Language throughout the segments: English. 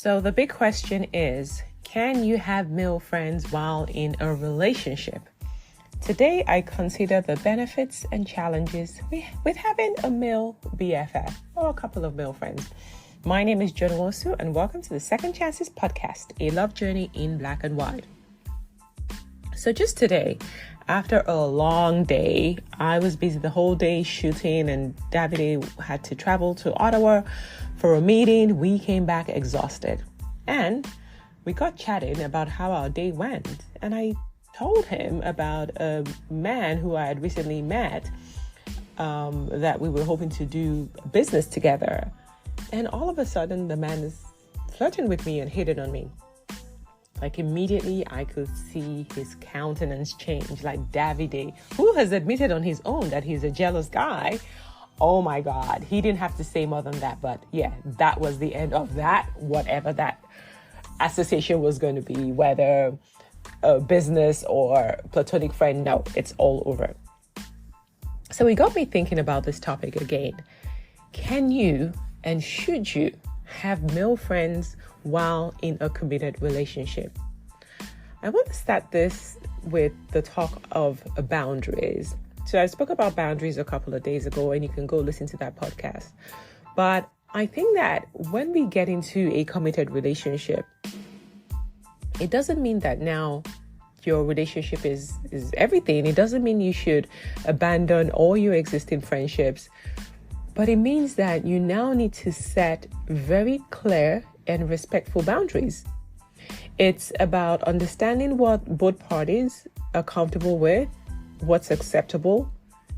So the big question is, can you have male friends while in a relationship? Today, I consider the benefits and challenges with having a male BFF or a couple of male friends. My name is Joan, Nwosu, and welcome to the Second Chances Podcast, a love journey in black and white. So just today, after a long day, I was busy the whole day shooting, and Davide had to travel to Ottawa for a meeting. We came back exhausted, and we got chatting about how our day went. And I told him about a man who I had recently met, that we were hoping to do business together. And all of a sudden, the man is flirting with me and hitting on me. Like immediately, I could see his countenance change. Like Davide, who has admitted on his own that he's a jealous guy. Oh my God, he didn't have to say more than that. But yeah, that was the end of that, whatever that association was going to be, whether a business or platonic friend. No, it's all over. So it got me thinking about this topic again. Can you and should you have male friends while in a committed relationship? I want to start this with the talk of boundaries. So I spoke about boundaries a couple of days ago, and you can go listen to that podcast. But I think that when we get into a committed relationship, it doesn't mean that now your relationship is everything. It doesn't mean you should abandon all your existing friendships. But it means that you now need to set very clear and respectful boundaries. It's about understanding what both parties are comfortable with, what's acceptable,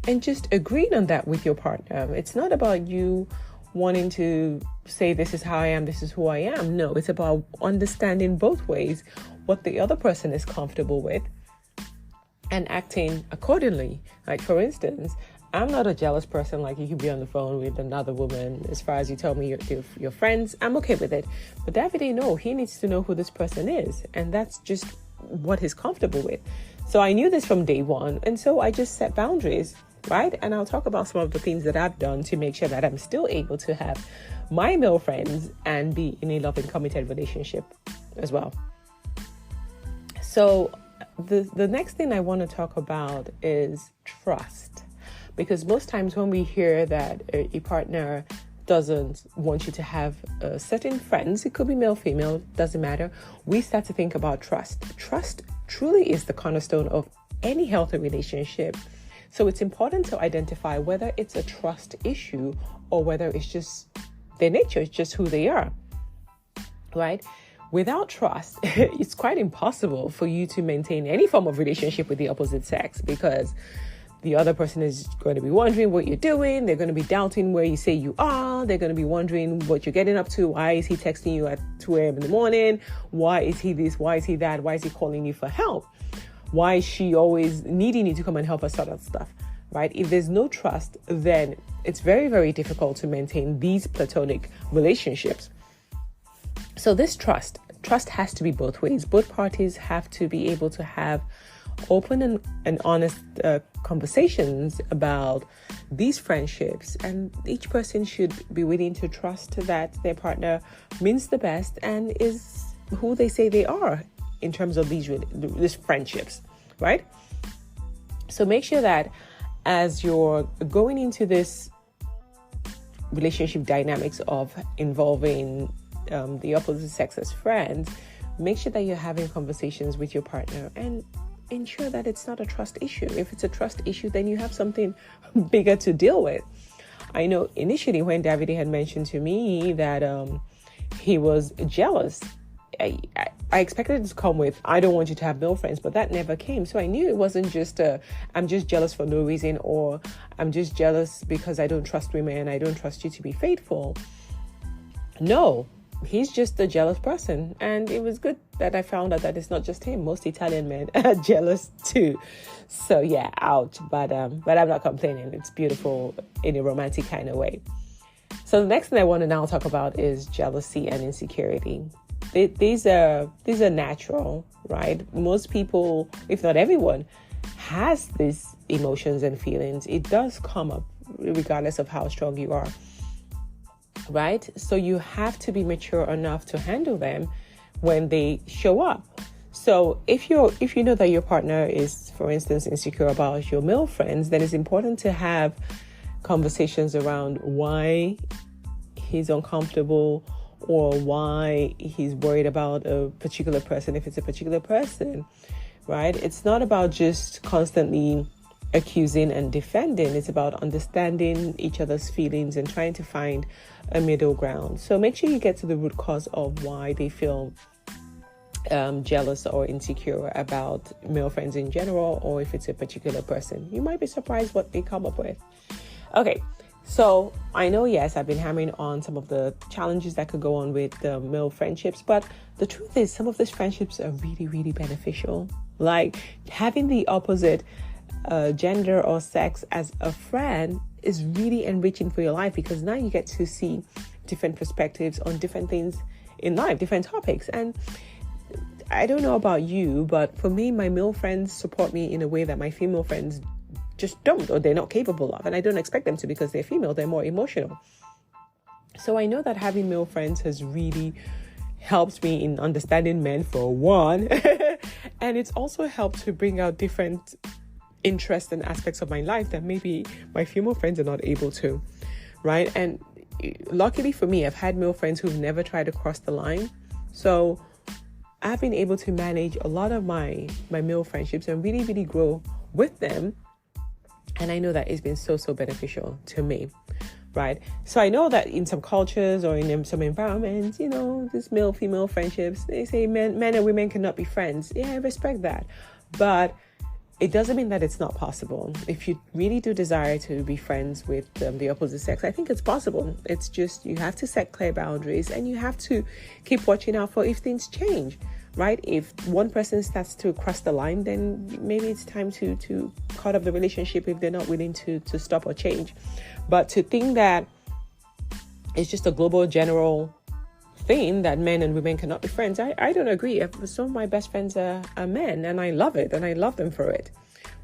and just agreeing on that with your partner. It's not about you wanting to say, this is how I am, this is who I am. No, it's about understanding both ways what the other person is comfortable with and acting accordingly. Like, for instance, I'm not a jealous person. Like, you could be on the phone with another woman. As far as you tell me you're friends, I'm okay with it. But Davide, no, he needs to know who this person is. And that's just what he's comfortable with. So I knew this from day one. And so I just set boundaries, right? And I'll talk about some of the things that I've done to make sure that I'm still able to have my male friends and be in a loving, committed relationship as well. So the next thing I want to talk about is trust. Because most times when we hear that a partner doesn't want you to have certain friends, it could be male, female, doesn't matter, we start to think about trust. Trust truly is the cornerstone of any healthy relationship. So it's important to identify whether it's a trust issue or whether it's just their nature, it's just who they are, right? Without trust, it's quite impossible for you to maintain any form of relationship with the opposite sex, because the other person is going to be wondering what you're doing. They're going to be doubting where you say you are. They're going to be wondering what you're getting up to. Why is he texting you at 2 a.m. in the morning? Why is he this? Why is he that? Why is he calling you for help? Why is she always needing you to come and help her sort out stuff, right? If there's no trust, then it's very, very difficult to maintain these platonic relationships. So this trust has to be both ways. Both parties have to be able to have open and honest conversations about these friendships, and each person should be willing to trust that their partner means the best and is who they say they are in terms of these friendships, right? So make sure that as you're going into this relationship dynamics of involving the opposite sex as friends, make sure that you're having conversations with your partner and ensure that it's not a trust issue. If it's a trust issue, then you have something bigger to deal with. I know initially when Davide had mentioned to me that he was jealous, I expected it to come with, I don't want you to have male friends, but that never came. So I knew it wasn't just I'm just jealous for no reason, or I'm just jealous because I don't trust women, I don't trust you to be faithful. No, he's just a jealous person. And it was good that I found out that it's not just him. Most Italian men are jealous too. So yeah, ouch. But I'm not complaining. It's beautiful in a romantic kind of way. So the next thing I want to now talk about is jealousy and insecurity. These are natural, right? Most people, if not everyone, has these emotions and feelings. It does come up regardless of how strong you are. right? So you have to be mature enough to handle them when they show up. So if you know that your partner is, for instance, insecure about your male friends, then it's important to have conversations around why he's uncomfortable or why he's worried about a particular person, if it's a particular person, right? It's not about just constantly accusing and defending. It's about understanding each other's feelings and trying to find a middle ground. So make sure you get to the root cause of why they feel jealous or insecure about male friends in general, or if it's a particular person. You might be surprised what they come up with. Okay, so I know, yes, I've been hammering on some of the challenges that could go on with the male friendships, but the truth is some of these friendships are really, really beneficial. Like having the opposite gender or sex as a friend is really enriching for your life, because now you get to see different perspectives on different things in life, different topics. And I don't know about you, but for me, my male friends support me in a way that my female friends just don't, or they're not capable of. And I don't expect them to, because they're female, they're more emotional. So I know that having male friends has really helped me in understanding men, for one. And it's also helped to bring out different interests and aspects of my life that maybe my female friends are not able to, right? And luckily for me, I've had male friends who've never tried to cross the line. So I've been able to manage a lot of my male friendships and really, really grow with them. And I know that it's been so beneficial to me, right? So I know that in some cultures or in some environments, this male-female friendships, they say men and women cannot be friends. Yeah, I respect that. But it doesn't mean that it's not possible. If you really do desire to be friends with the opposite sex, I think it's possible. It's just you have to set clear boundaries, and you have to keep watching out for if things change, right? If one person starts to cross the line, then maybe it's time to cut off the relationship if they're not willing to stop or change. But to think that it's just a global general thing that men and women cannot be friends, I don't agree. Some of my best friends are men, and I love it, and I love them for it,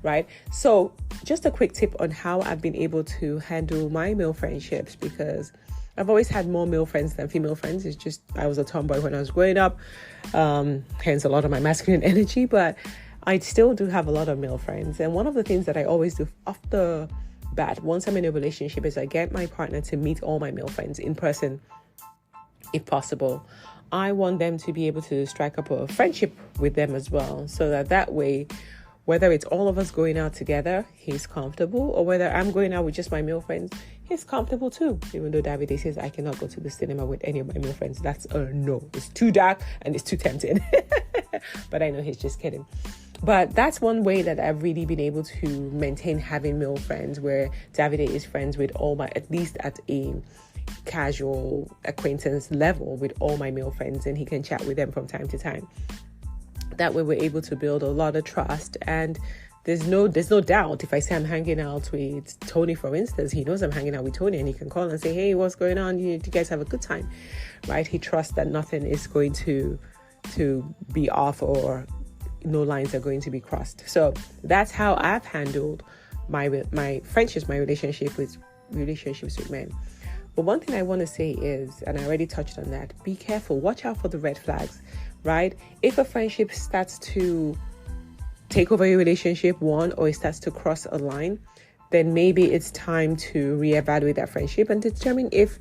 right? So just a quick tip on how I've been able to handle my male friendships, because I've always had more male friends than female friends. It's just I was a tomboy when I was growing up, hence a lot of my masculine energy, but I still do have a lot of male friends. And one of the things that I always do off the bat once I'm in a relationship is I get my partner to meet all my male friends in person, if possible. I want them to be able to strike up a friendship with them as well, so that way, whether it's all of us going out together, he's comfortable, or whether I'm going out with just my male friends, he's comfortable too. Even though Davide says I cannot go to the cinema with any of my male friends. That's a no. It's too dark and it's too tempting. But I know he's just kidding. But that's one way that I've really been able to maintain having male friends, where Davide is friends with all my, at least at a casual acquaintance level, with all my male friends, and he can chat with them from time to time. That way we're able to build a lot of trust, and there's no doubt. If I say I'm hanging out with Tony, for instance, he knows I'm hanging out with Tony, and he can call and say, hey, what's going on? You guys have a good time, right? He trusts that nothing is going to be off, or no lines are going to be crossed. So that's how I've handled my friendships, my relationships with men. But one thing I want to say is, and I already touched on that, be careful. Watch out for the red flags, right? If a friendship starts to take over your relationship, or it starts to cross a line, then maybe it's time to reevaluate that friendship and determine if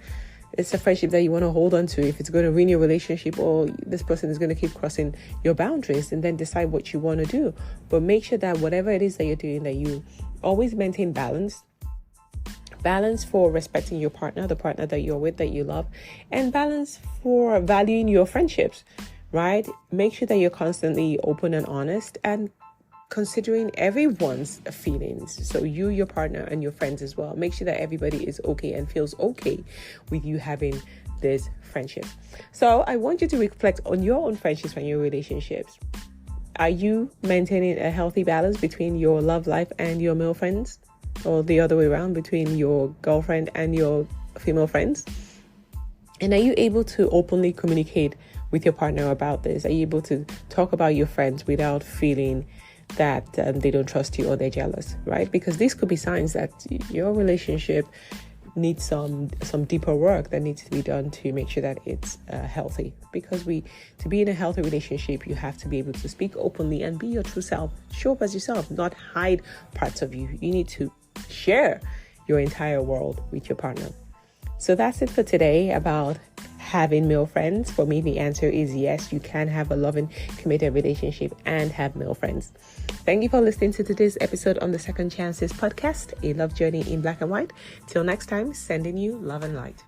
it's a friendship that you want to hold on to, if it's going to ruin your relationship, or this person is going to keep crossing your boundaries, and then decide what you want to do. But make sure that whatever it is that you're doing, that you always maintain balance for respecting your partner, the partner that you're with, that you love, and balance for valuing your friendships, right? Make sure that you're constantly open and honest, and considering everyone's feelings. So you, your partner, and your friends as well. Make sure that everybody is okay and feels okay with you having this friendship. So I want you to reflect on your own friendships and your relationships. Are you maintaining a healthy balance between your love life and your male friends, or the other way around, between your girlfriend and your female friends? And are you able to openly communicate with your partner about this? Are you able to talk about your friends without feeling that they don't trust you or they're jealous, right? Because these could be signs that your relationship needs some deeper work that needs to be done to make sure that it's healthy. Because to be in a healthy relationship, you have to be able to speak openly and be your true self. Show up as yourself, not hide parts of you. You need to share your entire world with your partner. So that's it for today about having male friends. For me, the answer is yes, you can have a loving, committed relationship and have male friends. Thank you for listening to today's episode on the Second Chances podcast, a love journey in black and white. Till next time, sending you love and light.